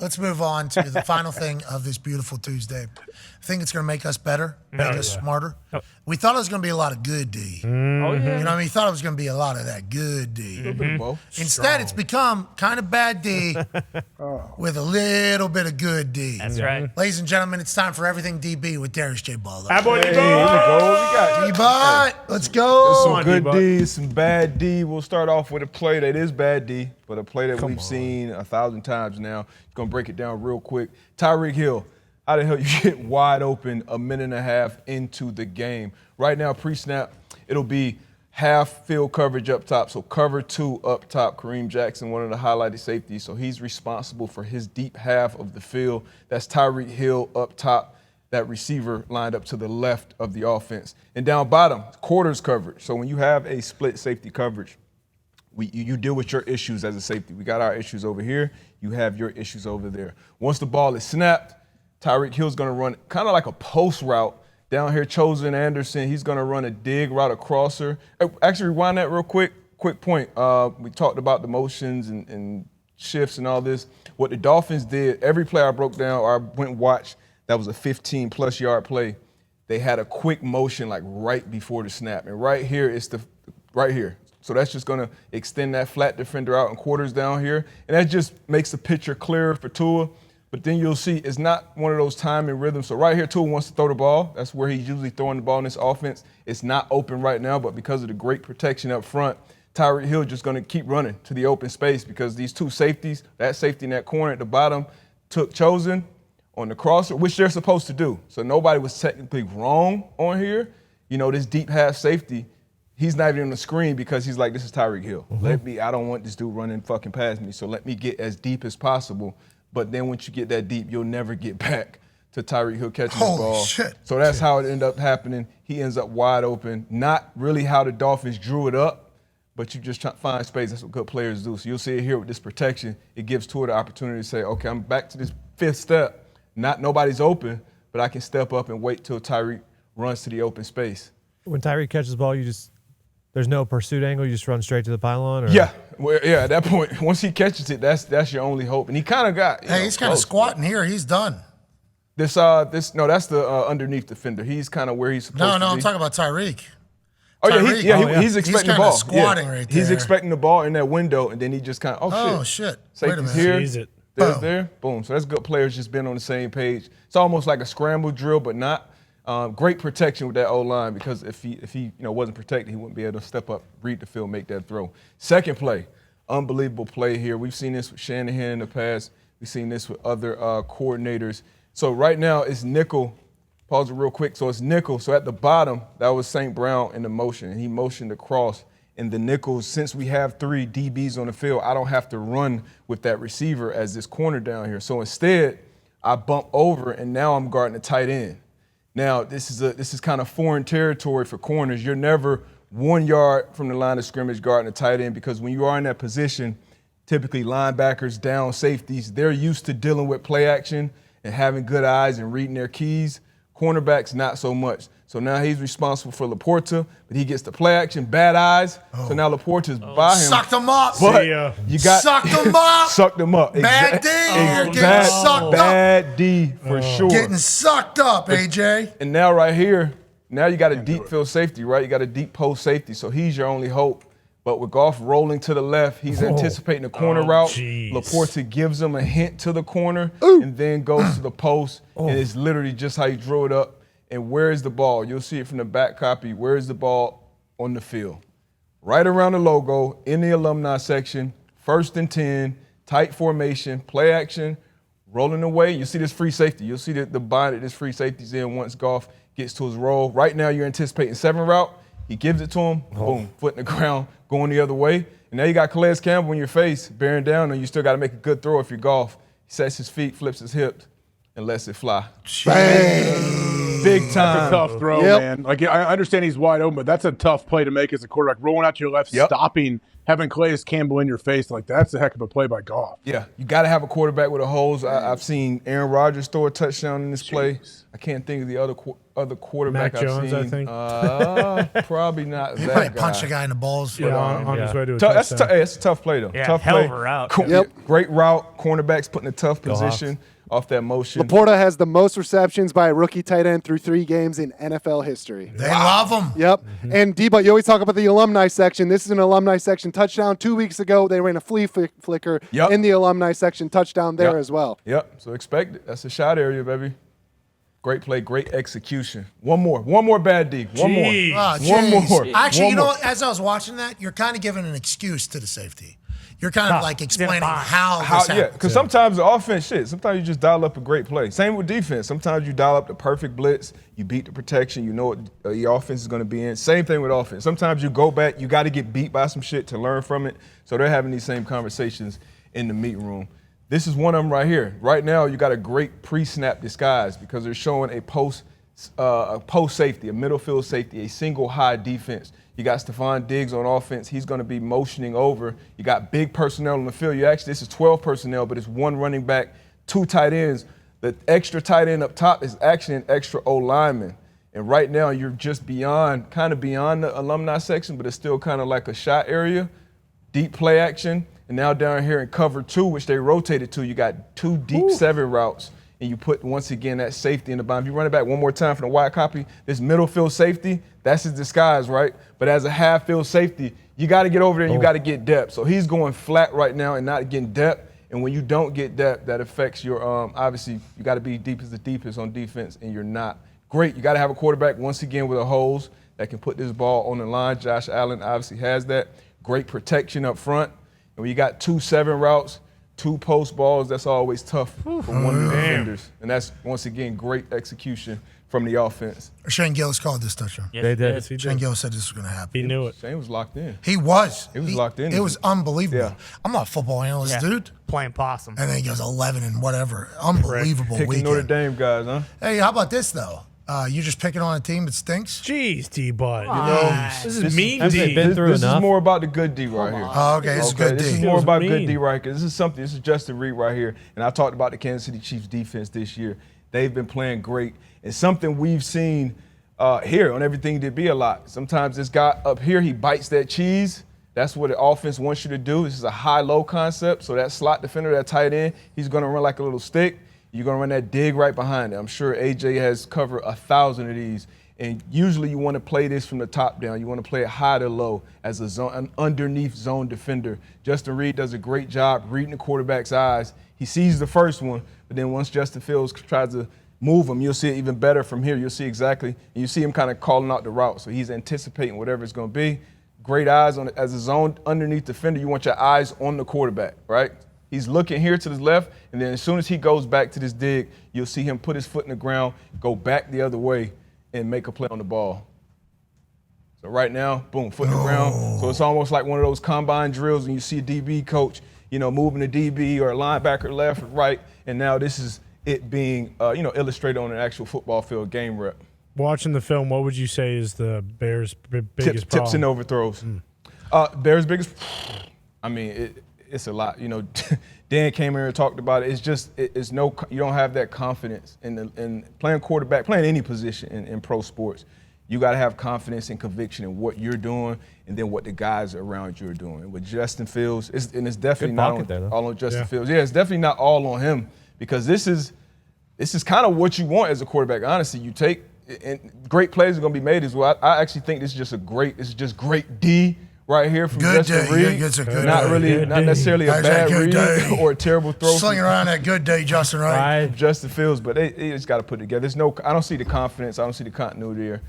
Let's move on to the final thing of this beautiful Tuesday. I think it's going to make us better, make us smarter. Oh. We thought it was going to be a lot of good D. Oh, yeah. You know what I mean? We thought it was going to be a lot of that good D. Instead, it's become kind of bad D with a little bit of good D. That's right. Ladies and gentlemen, it's time for Everything DB with Darius J. Butler. Hi, boy, Hey, here we go. We got D-Bot, let's go. some good D, some bad D. We'll start off with a play that is bad D, but a play that we've seen 1,000 times now. Gonna break it down real quick. Tyreek Hill, how the hell you get wide open a minute and a half into the game? Right now, pre-snap, it'll be half field coverage up top. So cover 2 up top. Kareem Jackson, one of the highlighted safeties. So he's responsible for his deep half of the field. That's Tyreek Hill up top. That receiver lined up to the left of the offense. And down bottom, quarters coverage. So when you have a split safety coverage, you deal with your issues as a safety. We got our issues over here. You have your issues over there. Once the ball is snapped, Tyreek Hill's going to run kind of like a post route. Down here, Chosen Anderson, he's going to run a dig route across her. Actually, rewind that real quick. Quick point. We talked about the motions and shifts and all this. What the Dolphins did, every play I broke down or I went and watched, that was a 15-plus yard play. They had a quick motion like right before the snap. And right here, it's right here. So that's just going to extend that flat defender out and quarters down here. And that just makes the picture clearer for Tua. But then you'll see it's not one of those time and rhythms. So right here, Tua wants to throw the ball. That's where he's usually throwing the ball in this offense. It's not open right now, but because of the great protection up front, Tyreek Hill just going to keep running to the open space because these two safeties, that safety in that corner at the bottom, took Chosen on the crosser, which they're supposed to do. So nobody was technically wrong on here. You know, this deep half safety, he's not even on the screen because he's like, this is Tyreek Hill. I don't want this dude running fucking past me, so let me get as deep as possible. But then once you get that deep, you'll never get back to Tyreek Hill catching the ball. Holy shit. So that's how it ended up happening. He ends up wide open. Not really how the Dolphins drew it up, but you just try to find space. That's what good players do. So you'll see it here with this protection. It gives Tua the opportunity to say, okay, I'm back to this 5th step. Nobody's open, but I can step up and wait till Tyreek runs to the open space. When Tyreek catches the ball, there's no pursuit angle. You just run straight to the pylon. Or? Yeah, at that point, once he catches it, that's your only hope. And he kind of got. He's kind of squatting here. He's done. That's the underneath defender. He's kind of where he's supposed to be. No, I'm talking about Tyreek. He's expecting the ball. He's squatting right there. He's expecting the ball in that window, and then he just kind of, oh shit. Wait a Safety's minute. here. There, boom. So that's good players just been on the same page. It's almost like a scramble drill, but not. Great protection with that O-line because if he wasn't protected, he wouldn't be able to step up, read the field, make that throw. Second play, unbelievable play here. We've seen this with Shanahan in the past. We've seen this with other coordinators. So right now it's nickel. Pause it real quick. So it's nickel. So at the bottom, that was St. Brown in the motion, and he motioned across. And the nickel, since we have 3 DBs on the field, I don't have to run with that receiver as this corner down here. So instead, I bump over, and now I'm guarding the tight end. Now, this is kind of foreign territory for corners. You're never 1 yard from the line of scrimmage guarding a tight end because when you are in that position, typically linebackers, down safeties, they're used to dealing with play action and having good eyes and reading their keys. Cornerbacks, not so much. So now he's responsible for Laporta, but he gets the play action, bad eyes. So now Laporta's by him. Sucked him up. But you got sucked him up. Sucked him up. Bad D. You're getting sucked up. Bad D for sure. Getting sucked up, AJ. And now right here, now you got a deep field safety, right? You got a deep post safety, so he's your only hope. But with Goff rolling to the left, he's anticipating the corner route. Geez. Laporta gives him a hint to the corner and then goes to the post. And it's literally just how you drew it up. And where is the ball? You'll see it from the back copy. Where is the ball on the field? Right around the logo, in the alumni section, 1st and 10, tight formation, play action, rolling away. You see this free safety. You'll see the bind that this free safety's in once Goff gets to his roll. Right now you're anticipating 7 route. He gives it to him, boom, foot in the ground, going the other way. And now you got Calais Campbell in your face, bearing down, and you still got to make a good throw if you're Goff. He sets his feet, flips his hips, and lets it fly. Bang. Big time. That's a tough throw, man. Like, I understand he's wide open, but that's a tough play to make as a quarterback. Rolling out to your left, stopping having Calais Campbell in your face, like that's a heck of a play by Goff. Yeah, you got to have a quarterback with a hose. I've seen Aaron Rodgers throw a touchdown in this play. I can't think of the other quarterback Mac I've Jones, seen. I think. Probably not He that probably guy. punched a guy in the balls. Yeah, on his way to a That's touchdown. it's a tough play, though. Yeah, tough hell play. of a route. Great route. Cornerbacks put in a tough position off that motion. Laporta has the most receptions by a rookie tight end through 3 games in NFL history. They love him. Yep. And D-But, you always talk about the alumni section. This is an alumni section touchdown. 2 weeks ago, they ran a flea flicker in the alumni section touchdown there as well. Yep. So expect it. That's a shot area, baby. Great play, great execution. One more bad D. One more. Oh, One more. Actually, One you know more. what? As I was watching that, you're kind of giving an excuse to the safety. You're kind of like explaining how this happened. Because sometimes the offense, sometimes you just dial up a great play. Same with defense. Sometimes you dial up the perfect blitz, you beat the protection, you know what your offense is going to be in. Same thing with offense. Sometimes you go back, you got to get beat by some shit to learn from it. So they're having these same conversations in the meeting room. This is one of them right here. Right now, you got a great pre-snap disguise because they're showing a post safety, a middle field safety, a single high defense. You got Stephon Diggs on offense. He's going to be motioning over. You got big personnel on the field. This is 12 personnel, but it's 1 running back, 2 tight ends. The extra tight end up top is actually an extra O lineman. And right now, you're just kind of beyond the alumni section, but it's still kind of like a shot area, deep play action. And now down here in cover 2, which they rotated to, you got 2 deep 7 routes. And you put, once again, that safety in the bottom. If you run it back one more time for the wide copy, this middle field safety, that's his disguise, right? But as a half field safety, you got to get over there and you got to get depth. So he's going flat right now and not getting depth. And when you don't get depth, that affects your, obviously, you got to be deep as the deepest on defense, and you're not. Great, you got to have a quarterback, once again, with a hose that can put this ball on the line. Josh Allen obviously has that. Great protection up front. And when you got 2 7 routes, 2 post balls, that's always tough for one of the defenders. And that's, once again, great execution from the offense. Shane Gillis called this touchdown. Yes, They did. Yes, he did. Shane Gillis said this was going to happen. He knew it. Shane was locked in. He was. He was locked in. It was unbelievable. Yeah. I'm not a football analyst, Yeah. dude. Playing possum. And then he goes 11 and whatever. Unbelievable Picking weekend. Notre Dame guys, huh? Hey, how about this, though? You just picking on a team that stinks? Jeez, D-Bud. This This is mean Has D. it been through This is enough? more about the good D right here. Oh, okay, this is good This is D. more about mean. good D right here. This is Justin Reed right here. And I talked about the Kansas City Chiefs defense this year. They've been playing great. And something we've seen here on Everything Did Be a lot. Sometimes this guy up here, he bites that cheese. That's what the offense wants you to do. This is a high-low concept. So that slot defender, that tight end, he's going to run like a little stick. You're going to run that dig right behind it. I'm sure AJ has covered 1,000 of these. And usually you want to play this from the top down. You want to play it high to low as an underneath zone defender. Justin Reed does a great job reading the quarterback's eyes. He sees the first one, but then once Justin Fields tries to move him, you'll see it even better from here. You'll see exactly, and you see him kind of calling out the route. So he's anticipating whatever it's going to be. Great eyes on as a zone underneath defender. You want your eyes on the quarterback, right? He's looking here to the left, and then as soon as he goes back to this dig, you'll see him put his foot in the ground, go back the other way, and make a play on the ball. So right now, boom, foot in the ground. So it's almost like one of those combine drills when you see a DB coach, moving a DB or a linebacker left or right, and now this is it being, illustrated on an actual football field game rep. Watching the film, what would you say is the Bears' biggest Tips and problem? overthrows. Bears' biggest, I mean, it's a lot. Dan came here and talked about it. It's just, you don't have that confidence in playing quarterback, playing any position in pro sports. You got to have confidence and conviction in what you're doing and then what the guys around you are doing. And with Justin Fields, it's definitely not all on Justin Fields. Yeah, it's definitely not all on him because this is kind of what you want as a quarterback. Honestly, you take and great plays are going to be made as well. I actually think this is just great D right here from Good Justin day. Reed. Yeah, it's a good not day. really, Good not day. necessarily a That's a bad good read day. or a terrible throw Slinging around that good day, Justin, right? from Justin Fields, but they just got to put it together. I don't see the confidence. I don't see the continuity here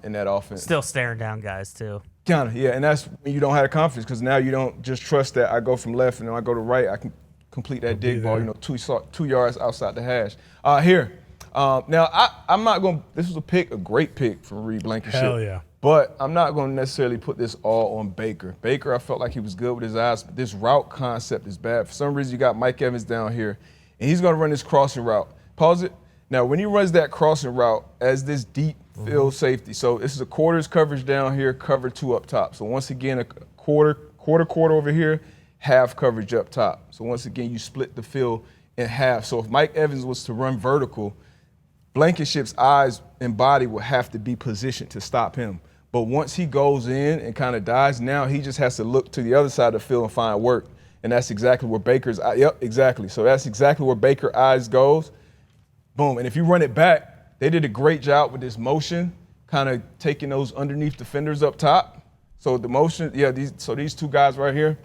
in that offense. Still staring down guys, too. Kind of, yeah, and that's when you don't have the confidence because now you don't just trust that I go from left and then I go to right, I can complete that dig ball, 2 yards outside the hash. Here, now I'm not going to – this was a great pick from Reed Blankenship. Hell yeah. But I'm not going to necessarily put this all on Baker. Baker, I felt like he was good with his eyes, but this route concept is bad. For some reason, you got Mike Evans down here, and he's going to run this crossing route. Pause it. Now, when he runs that crossing route as this deep field safety, so this is a quarters coverage down here, cover 2 up top. So once again, a quarter quarter over here, half coverage up top. So once again, you split the field in half. So if Mike Evans was to run vertical, Blankenship's eyes and body will have to be positioned to stop him. But once he goes in and kind of dies, now he just has to look to the other side of the field and find work. And that's exactly where Baker's eye, yep, exactly. So that's exactly where Baker's eyes goes. Boom. And if you run it back, they did a great job with this motion, kind of taking those underneath defenders up top. So the motion, yeah, these two guys right here.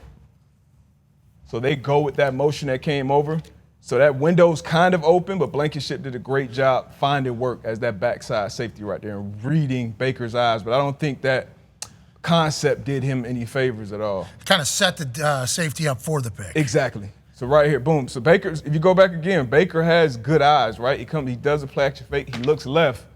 So they go with that motion that came over. So that window's kind of open, but Blankenship did a great job finding work as that backside safety right there and reading Baker's eyes. But I don't think that concept did him any favors at all. Kind of set the safety up for the pick. Exactly. So right here, boom. So Baker, if you go back again, Baker has good eyes, right? He does a play action fake, he looks left.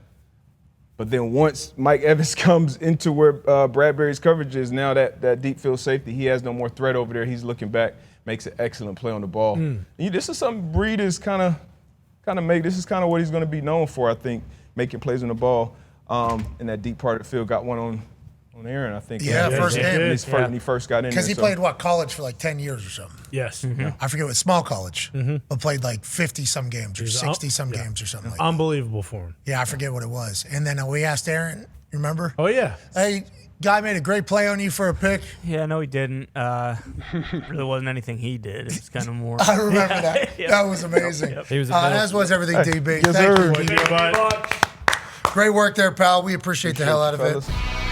But then once Mike Evans comes into where Bradbury's coverage is, now that deep field safety, he has no more threat over there. He's looking back, makes an excellent play on the ball. And this is something Breed is kind of make. This is kind of what he's going to be known for, I think, making plays on the ball in that deep part of the field. Got one on Aaron, I think. Yeah, first game. When he first got in there. Because he played, college for like 10 years or something. Yes. I forget what, small college, but played like 50-some games or 60-some games or something like that. Unbelievable for him. Yeah, I forget what it was. And then we asked Aaron, you remember? Oh, yeah. Hey, guy made a great play on you for a pick. Yeah, no, he didn't. Really wasn't anything he did. It was kind of more. I remember that. Yep. That was amazing. He was as was everything, DB. Yes, Thank sir. you, DB. Great work there, pal. We appreciate the hell out of it. Fellas.